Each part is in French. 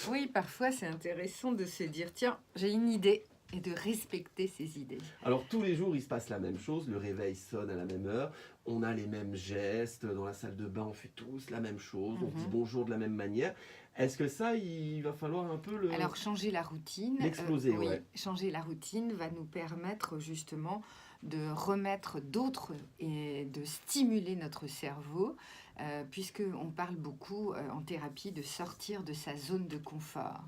Oui, parfois c'est intéressant de se dire, tiens, j'ai une idée et de respecter ses idées. Alors tous les jours, il se passe la même chose, le réveil sonne à la même heure, on a les mêmes gestes, dans la salle de bain, on fait tous la même chose, on se dit Mhm. bonjour de la même manière. Est-ce que ça, il va falloir un peu Alors changer la routine, l'exploser, oui, ouais. changer la routine va nous permettre justement de remettre d'autres et de stimuler notre cerveau, puisque on parle beaucoup en thérapie de sortir de sa zone de confort.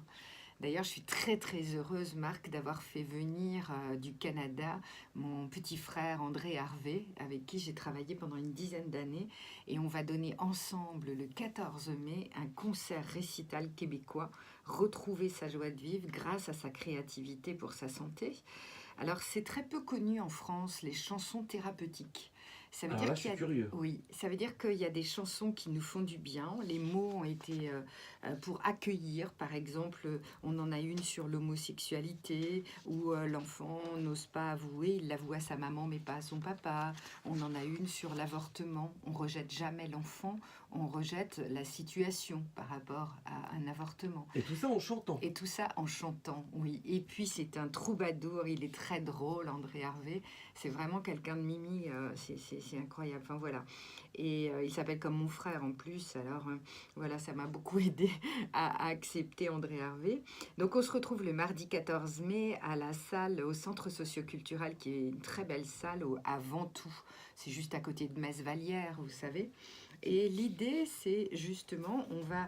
D'ailleurs, je suis très très heureuse, Marc, d'avoir fait venir du Canada mon petit frère André Harvey, avec qui j'ai travaillé pendant une dizaine d'années. Et on va donner ensemble le 14 mai un concert récital québécois, retrouver sa joie de vivre grâce à sa créativité pour sa santé. Alors, c'est très peu connu en France, les chansons thérapeutiques. Ça veut Alors dire là, je qu'il suis y a... curieux. Oui, ça veut dire qu'il y a des chansons qui nous font du bien. Les mots ont été pour accueillir, par exemple, on en a une sur l'homosexualité, où l'enfant n'ose pas avouer, il l'avoue à sa maman mais pas à son papa. On en a une sur l'avortement, on rejette jamais l'enfant, on rejette la situation par rapport à un avortement. Et tout ça en chantant. Et tout ça en chantant, oui. Et puis c'est un troubadour, il est très drôle, André Harvey. C'est vraiment quelqu'un de mimi, c'est incroyable. Enfin voilà. Et il s'appelle comme mon frère en plus. Alors voilà, ça m'a beaucoup aidé à accepter André Harvey. Donc on se retrouve le mardi 14 mai à la salle, au centre socioculturel, qui est une très belle salle à Ventoux. C'est juste à côté de Metz-Vallière, vous savez. Et l'idée, c'est justement, on va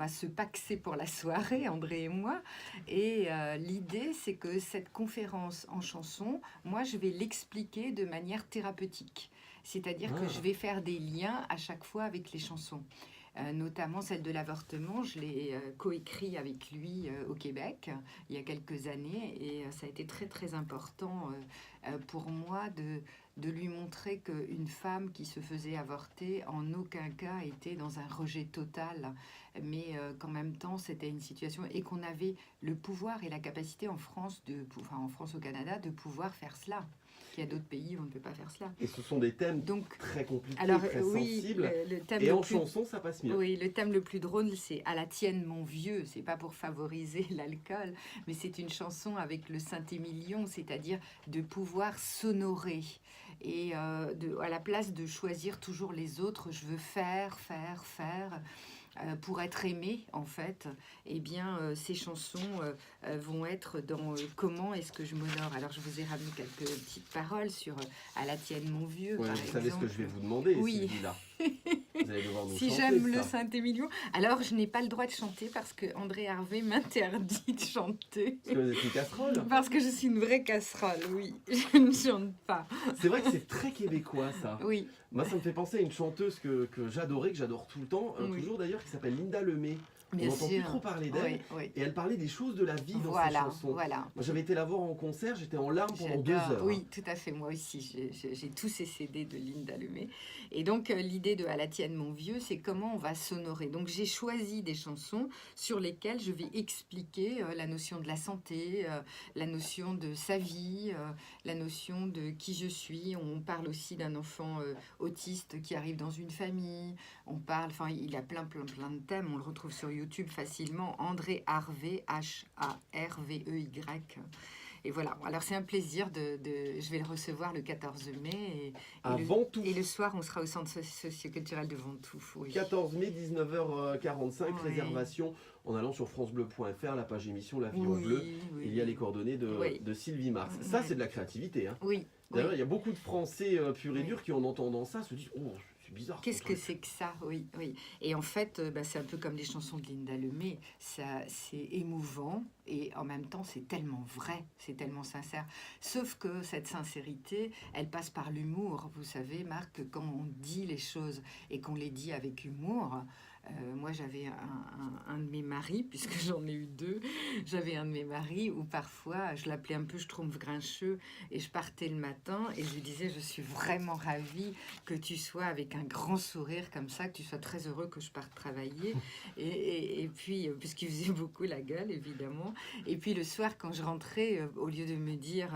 se paxer pour la soirée, André et moi. Et l'idée, c'est que cette conférence en chanson, moi, je vais l'expliquer de manière thérapeutique. C'est-à-dire que je Ah, vais faire des liens à chaque fois avec les chansons. Notamment celle de l'avortement, je l'ai coécrit avec lui au Québec il y a quelques années et ça a été très très important pour moi de lui montrer qu'une femme qui se faisait avorter en aucun cas était dans un rejet total, mais qu'en même temps c'était une situation et qu'on avait le pouvoir et la capacité en France, en France au Canada, de pouvoir faire cela. Qu'il y a d'autres pays où on ne peut pas faire cela. et ce sont des thèmes Donc, très compliqués, alors très oui, sensibles. le thème Et le en plus chanson, ça passe mieux. oui, le thème le plus drôle, c'est À la tienne, mon vieux. C'est pas pour favoriser l'alcool, mais c'est une chanson avec le Saint-Émilion, c'est-à-dire de pouvoir s'honorer. Et à la place de choisir toujours les autres, je veux faire, faire, faire. Pour être aimé, en fait, eh bien, ces chansons vont être dans comment est-ce que je m'honore. Alors, je vous ai ramené quelques petites paroles sur À la tienne, mon vieux, Ouais, par vous savez ce que je vais exemple. vous demander, Oui, Sylvie, là. Vous allez devoir nous si chanter j'aime le ça. Saint-Émilion, alors je n'ai pas le droit de chanter parce que André Harvey m'interdit de chanter. Parce que vous êtes une casserole. Parce que je suis une vraie casserole, oui. Je ne chante pas. C'est vrai que c'est très québécois, ça. Oui, Moi, ça me fait penser à une chanteuse que j'adorais, que j'adore tout le temps, oui. toujours d'ailleurs, qui s'appelle Linda Lemay. On Bien n'entend plus sûr. trop parler d'elle. Oui, oui. Et elle parlait des choses de la vie dans ses Voilà, chansons. voilà. Moi, j'avais été la voir en concert, j'étais en larmes pendant 2 heures, hein. Oui, tout à fait. Moi aussi, j'ai tous ces CD de Linda Lemay. Et donc, l'idée de À la tienne, mon vieux, c'est comment on va s'honorer. Donc, j'ai choisi des chansons sur lesquelles je vais expliquer la notion de la santé, la notion de sa vie, la notion de qui je suis. On parle aussi d'un enfant autiste qui arrive dans une famille. On parle, enfin, il y a plein de thèmes. On le retrouve sur YouTube facilement. André Harvey, Harvey. Et voilà, alors c'est un plaisir je vais le recevoir le 14 mai Avant tout. et le soir on sera au centre socioculturel de Ventoux. Oui. 14 mai, 19h45, Oui. réservation en allant sur francebleu.fr, la page émission La Vie en Oui, Bleu. oui. Il y a les coordonnées Oui. de Sylvie Mars. Ça, Oui. c'est de la créativité, hein. Oui. D'ailleurs, Oui. il y a beaucoup de Français purs et Oui. durs qui, en entendant ça, se disent « Oh, c'est bizarre. Qu'est-ce ton que truc. c'est que ça? Oui, oui. Et en fait, c'est un peu comme les chansons de Linda Lemay. Ça, c'est émouvant et en même temps, c'est tellement vrai, c'est tellement sincère. Sauf que cette sincérité, elle passe par l'humour. Vous savez, Marc, quand on dit les choses et qu'on les dit avec humour, moi, j'avais un de mes maris, puisque j'en ai eu deux, j'avais un de mes maris où parfois, je l'appelais un peu Schtroumpf grincheux et je partais le matin et je lui disais, je suis vraiment ravie que tu sois avec un grand sourire comme ça, que tu sois très heureux que je parte travailler. Et puis, puisqu'il faisait beaucoup la gueule, évidemment. Et puis le soir, quand je rentrais, au lieu de me dire,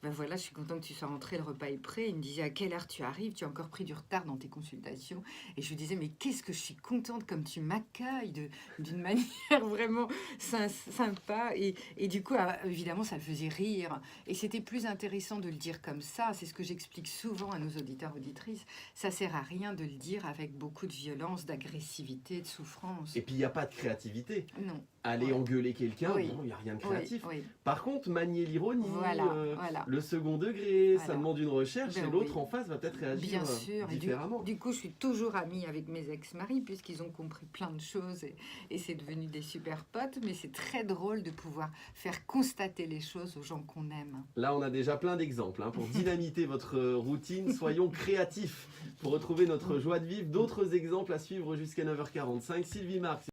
ben voilà, je suis content que tu sois rentré, le repas est prêt, il me disait, à quelle heure tu arrives? Tu as encore pris du retard dans tes consultations. Et je lui disais, mais qu'est-ce que je suis contente comme tu m'accueilles d'une manière vraiment sympa. Et du coup, évidemment, ça le faisait rire. Et c'était plus intéressant de le dire comme ça. C'est ce que j'explique souvent à nos auditeurs, auditrices. Ça sert à rien de le dire avec beaucoup de violence, d'agressivité, de souffrance. Et puis, il n'y a pas de créativité. Non. Aller engueuler quelqu'un, Oui. bon, il n'y a rien de créatif. Oui, oui. Par contre, manier l'ironie, Voilà. le second degré, ça Voilà. demande une recherche Ben et l'autre oui. en face va peut-être réagir Bien sûr. Et différemment. du coup, je suis toujours amie avec mes ex-maris puisqu'ils ont compris plein de choses et c'est devenu des super potes. Mais c'est très drôle de pouvoir faire constater les choses aux gens qu'on aime. Là, on a déjà plein d'exemples. Pour dynamiter votre routine, soyons créatifs pour retrouver notre joie de vivre. D'autres exemples à suivre jusqu'à 9h45. Sylvie Marx.